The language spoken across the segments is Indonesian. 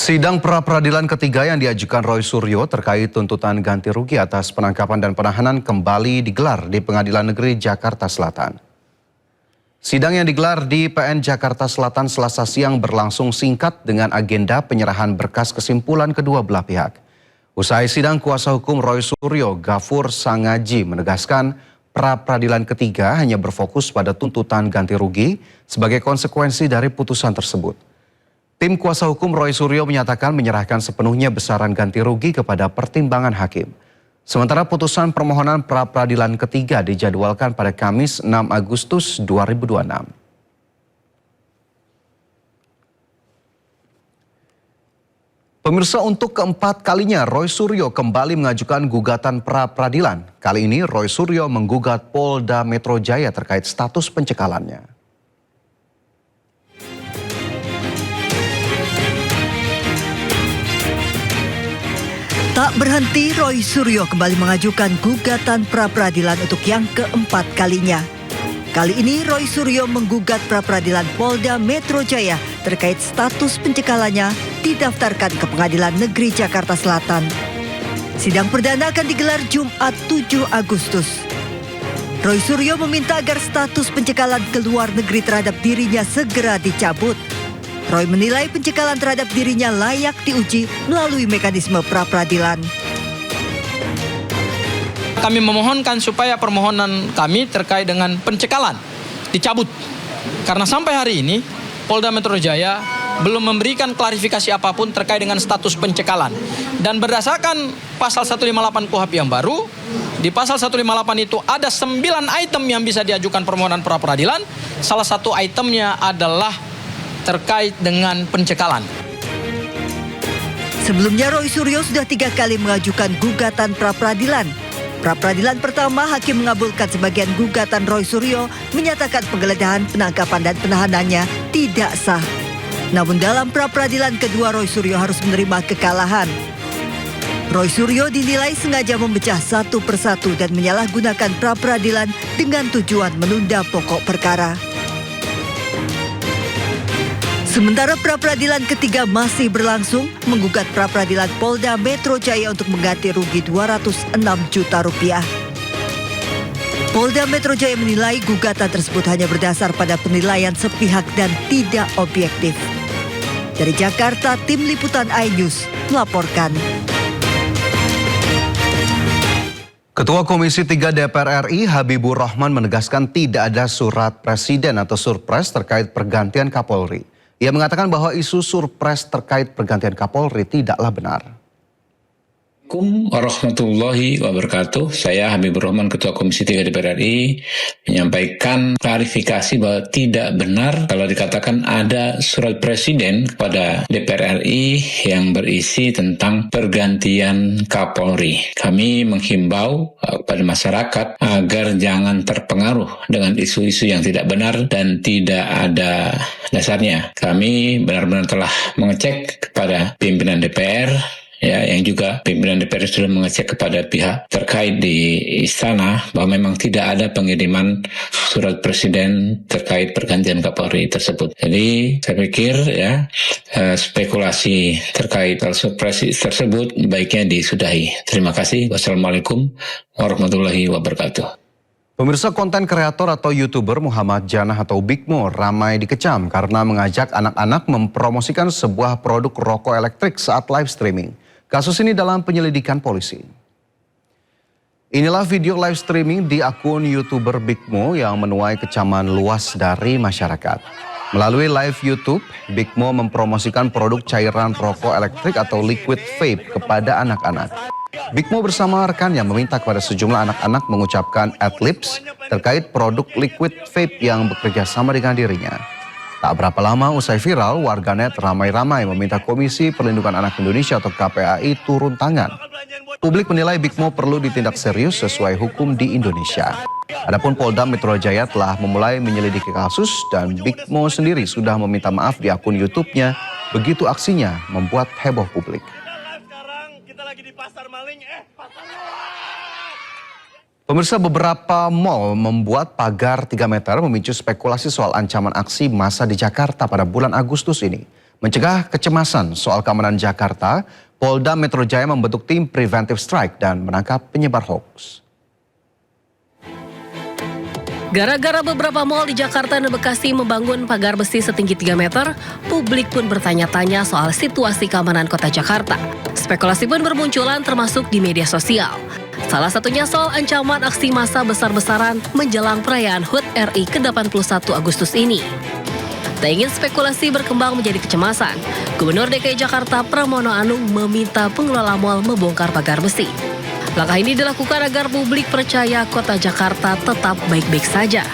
Sidang pra-peradilan ketiga yang diajukan Roy Suryo terkait tuntutan ganti rugi atas penangkapan dan penahanan kembali digelar di Pengadilan Negeri Jakarta Selatan. Sidang yang digelar di PN Jakarta Selatan Selasa siang berlangsung singkat dengan agenda penyerahan berkas kesimpulan kedua belah pihak. Usai sidang, kuasa hukum Roy Suryo, Gafur Sangaji, menegaskan pra-peradilan ketiga hanya berfokus pada tuntutan ganti rugi sebagai konsekuensi dari putusan tersebut. Tim kuasa hukum Roy Suryo menyatakan menyerahkan sepenuhnya besaran ganti rugi kepada pertimbangan hakim. Sementara putusan permohonan pra-peradilan ketiga dijadwalkan pada Kamis 6 Agustus 2026. Pemirsa, untuk keempat kalinya Roy Suryo kembali mengajukan gugatan pra-peradilan. Kali ini Roy Suryo menggugat Polda Metro Jaya terkait status pencekalannya. Tak berhenti, Roy Suryo kembali mengajukan gugatan pra-peradilan untuk yang keempat kalinya. Kali ini Roy Suryo menggugat pra-peradilan Polda Metro Jaya terkait status pencekalannya didaftarkan ke Pengadilan Negeri Jakarta Selatan. Sidang perdana akan digelar Jumat 7 Agustus. Roy Suryo meminta agar status pencekalan ke luar negeri terhadap dirinya segera dicabut. Roy menilai pencekalan terhadap dirinya layak diuji melalui mekanisme pra-peradilan. Kami memohonkan supaya permohonan kami terkait dengan pencekalan dicabut. Karena sampai hari ini Polda Metro Jaya belum memberikan klarifikasi apapun terkait dengan status pencekalan. Dan berdasarkan pasal 158 KUHP yang baru, di pasal 158 itu ada 9 item yang bisa diajukan permohonan pra-peradilan. Salah satu itemnya adalah terkait dengan pencekalan. Sebelumnya Roy Suryo sudah 3 kali mengajukan gugatan pra-peradilan. Pra-peradilan pertama, hakim mengabulkan sebagian gugatan Roy Suryo, menyatakan penggeledahan, penangkapan dan penahanannya tidak sah. Namun dalam pra-peradilan kedua, Roy Suryo harus menerima kekalahan. Roy Suryo dinilai sengaja memecah satu persatu dan menyalahgunakan pra-peradilan dengan tujuan menunda pokok perkara. Sementara pra-peradilan ketiga masih berlangsung, menggugat pra-peradilan Polda Metro Jaya untuk mengganti rugi 206 juta rupiah. Polda Metro Jaya menilai gugatan tersebut hanya berdasar pada penilaian sepihak dan tidak objektif. Dari Jakarta, Tim Liputan iNews melaporkan. Ketua Komisi 3 DPR RI Habibur Rahman menegaskan tidak ada surat presiden atau surpres terkait pergantian Kapolri. Ia mengatakan bahwa isu surpres terkait pergantian Kapolri tidaklah benar. Assalamualaikum warahmatullahi wabarakatuh. Saya Habibur Rahman, Ketua Komisi 3 DPR RI, menyampaikan klarifikasi bahwa tidak benar kalau dikatakan ada surat presiden kepada DPR RI yang berisi tentang pergantian Kapolri. Kami menghimbau kepada masyarakat agar jangan terpengaruh dengan isu-isu yang tidak benar dan tidak ada dasarnya. Kami benar-benar telah mengecek kepada pimpinan DPR, yang juga pimpinan DPR sudah mengecek kepada pihak terkait di istana bahwa memang tidak ada pengiriman surat presiden terkait pergantian Kapolri tersebut. Jadi saya pikir spekulasi terkait surprise tersebut baiknya disudahi. Terima kasih. Wassalamualaikum warahmatullahi wabarakatuh. Pemirsa, konten kreator atau YouTuber Muhammad Janah atau Big Mo ramai dikecam karena mengajak anak-anak mempromosikan sebuah produk rokok elektrik saat live streaming. Kasus ini dalam penyelidikan polisi. Inilah video live streaming di akun YouTuber Big Mo yang menuai kecaman luas dari masyarakat. Melalui live YouTube, Big Mo mempromosikan produk cairan rokok elektrik atau liquid vape kepada anak-anak. Big Mo bersama rekannya meminta kepada sejumlah anak-anak mengucapkan adlibs terkait produk liquid vape yang bekerja sama dengan dirinya. Tak berapa lama usai viral, warganet ramai-ramai meminta Komisi Perlindungan Anak Indonesia atau KPAI turun tangan. Publik menilai Big Mo perlu ditindak serius sesuai hukum di Indonesia. Adapun Polda Metro Jaya telah memulai menyelidiki kasus dan Big Mo sendiri sudah meminta maaf di akun YouTube-nya. Begitu aksinya membuat heboh publik. Pemirsa, beberapa mal membuat pagar 3 meter memicu spekulasi soal ancaman aksi massa di Jakarta pada bulan Agustus ini. Mencegah kecemasan soal keamanan Jakarta, Polda Metro Jaya membentuk tim preventive strike dan menangkap penyebar hoax. Gara-gara beberapa mal di Jakarta dan Bekasi membangun pagar besi setinggi 3 meter, publik pun bertanya-tanya soal situasi keamanan kota Jakarta. Spekulasi pun bermunculan termasuk di media sosial. Salah satunya soal ancaman aksi massa besar-besaran menjelang perayaan HUT RI ke-81 Agustus ini. Tak ingin spekulasi berkembang menjadi kecemasan, Gubernur DKI Jakarta Pramono Anung meminta pengelola mal membongkar pagar besi. Langkah ini dilakukan agar publik percaya kota Jakarta tetap baik-baik saja.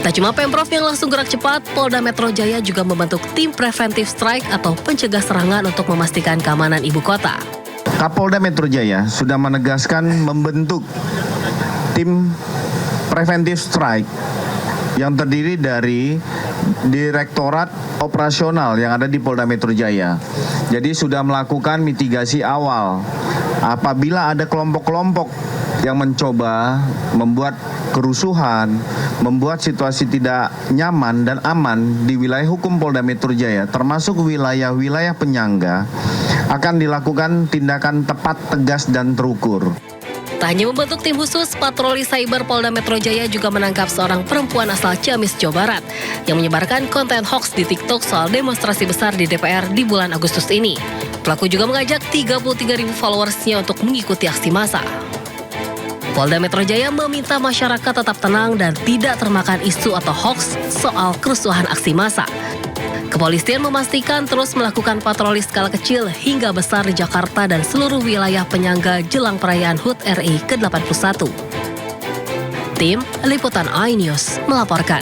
Tak cuma Pemprov yang langsung gerak cepat, Polda Metro Jaya juga membentuk tim preventive strike atau pencegah serangan untuk memastikan keamanan ibu kota. Kapolda Metro Jaya sudah menegaskan membentuk tim preventive strike yang terdiri dari Direktorat Operasional yang ada di Polda Metro Jaya. Jadi sudah melakukan mitigasi awal. Apabila ada kelompok-kelompok yang mencoba membuat kerusuhan, membuat situasi tidak nyaman dan aman di wilayah hukum Polda Metro Jaya, termasuk wilayah-wilayah penyangga, akan dilakukan tindakan tepat, tegas, dan terukur. Tak hanya membentuk tim khusus, patroli cyber Polda Metro Jaya juga menangkap seorang perempuan asal Ciamis, Jawa Barat yang menyebarkan konten hoax di TikTok soal demonstrasi besar di DPR di bulan Agustus ini. Pelaku juga mengajak 33.000 followersnya untuk mengikuti aksi massa. Polda Metro Jaya meminta masyarakat tetap tenang dan tidak termakan isu atau hoax soal kerusuhan aksi massa. Kepolisian memastikan terus melakukan patroli skala kecil hingga besar di Jakarta dan seluruh wilayah penyangga jelang perayaan HUT RI ke-81. Tim Liputan iNews melaporkan.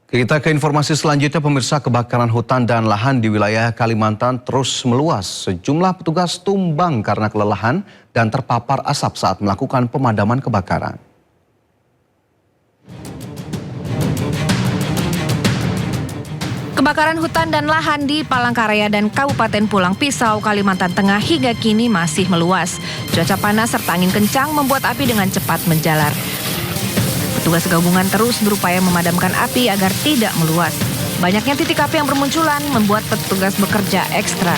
Kita ke informasi selanjutnya, pemirsa. Kebakaran hutan dan lahan di wilayah Kalimantan terus meluas. Sejumlah petugas tumbang karena kelelahan dan terpapar asap saat melakukan pemadaman kebakaran. Kebakaran hutan dan lahan di Palangkaraya dan Kabupaten Pulang Pisau, Kalimantan Tengah hingga kini masih meluas. Cuaca panas serta angin kencang membuat api dengan cepat menjalar. Petugas gabungan terus berupaya memadamkan api agar tidak meluas. Banyaknya titik api yang bermunculan membuat petugas bekerja ekstra.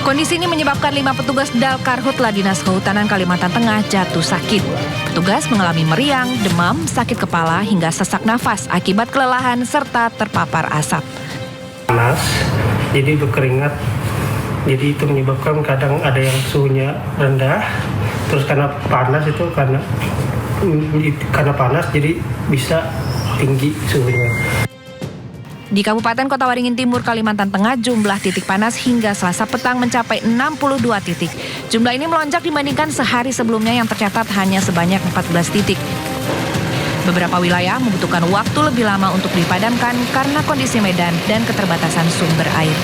Kondisi ini menyebabkan 5 petugas Dalkarhutla Dinas Kehutanan Kalimantan Tengah jatuh sakit. Petugas mengalami meriang, demam, sakit kepala hingga sesak nafas akibat kelelahan serta terpapar asap. Panas, jadi berkeringat. Jadi itu menyebabkan kadang ada yang suhunya rendah. Terus karena panas jadi bisa tinggi suhunya. Di Kabupaten Kota Waringin Timur, Kalimantan Tengah, jumlah titik panas hingga Selasa petang mencapai 62 titik. Jumlah ini melonjak dibandingkan sehari sebelumnya yang tercatat hanya sebanyak 14 titik. Beberapa wilayah membutuhkan waktu lebih lama untuk dipadamkan karena kondisi medan dan keterbatasan sumber air.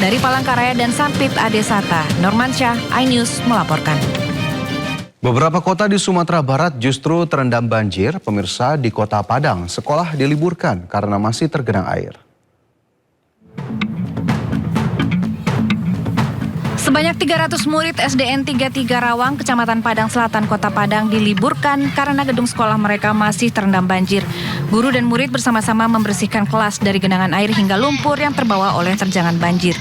Dari Palangkaraya dan Sampit Adesata, Normansyah, iNews melaporkan. Beberapa kota di Sumatera Barat justru terendam banjir. Pemirsa, di Kota Padang, sekolah diliburkan karena masih tergenang air. Sebanyak 300 murid SDN 33 Rawang, Kecamatan Padang Selatan, Kota Padang diliburkan karena gedung sekolah mereka masih terendam banjir. Guru dan murid bersama-sama membersihkan kelas dari genangan air hingga lumpur yang terbawa oleh terjangan banjir.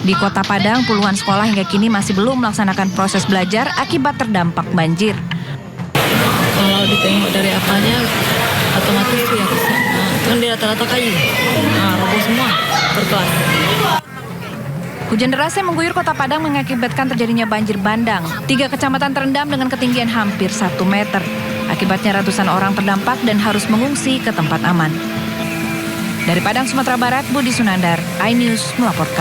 Di Kota Padang, puluhan sekolah hingga kini masih belum melaksanakan proses belajar akibat terdampak banjir. Kalau ditengok dari apanya, otomatis itu ya bisa. Kan di rata-rata kayu, roboh semua per kelas. Hujan deras yang mengguyur Kota Padang mengakibatkan terjadinya banjir bandang. 3 kecamatan terendam dengan ketinggian hampir 1 meter. Akibatnya ratusan orang terdampak dan harus mengungsi ke tempat aman. Dari Padang, Sumatera Barat, Budi Sunandar, iNews melaporkan.